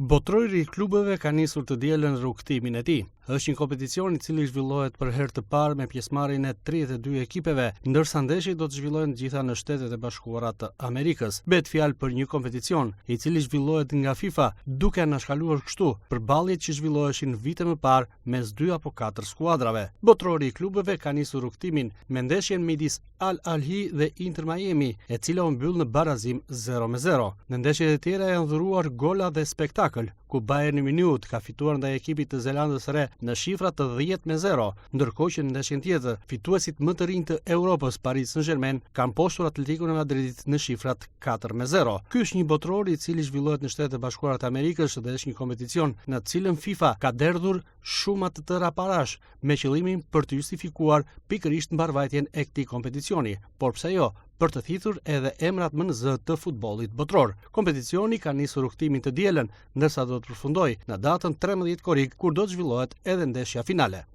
Botrori i klubeve ka nisur të dielën rrugtimin e tij. Është një kompeticion i cili zhvillohet për herë të parë me pjesëmarrjen e 32 ekipeve, ndërsa ndeshjet do të zhvillohen gjitha në Shtetet e Bashkuara të Amerikës. Bëhet fjalë për një kompeticion i cili zhvillohet nga FIFA, duke anashkaluar kështu përballjet që zhvilloheshin vite më parë mes 2 apo 4 skuadrave. Botrori i klubeve ka nisur rrugtimin me ndeshjen midis Al Ahly dhe Inter Miami, e cila u mbyll në barazim 0-0. Në ndeshjet e tjera janë dhuruar gola dhe spektakël, ku Bayern Munich ka fituar ndaj ekipit të Zelandës së Re në shifra të 10-0, ndërkohë që në ndeshjen tjetër, fituesit më të rinj të Europës, Paris Saint-Germain, kanë postur Atletico në Madridit në shifrat 4-0. Ky është një botror i cili zhvillohet në Shtetet e Bashkuara të Amerikës dhe është një kompeticion në të cilën FIFA ka derdhur shumë të tëra parash, me qëllimin për të justifikuar pikërisht mbarvajtjen e këtij kompeticioni, por pse jo, për të thithur edhe emrat më në zë të futbollit botror. Kompeticioni ka nisur rrugtimin të dielën, ndërsa do të përfundojë në datën 13 korrik, kur do të zhvillohet edhe ndeshja finale.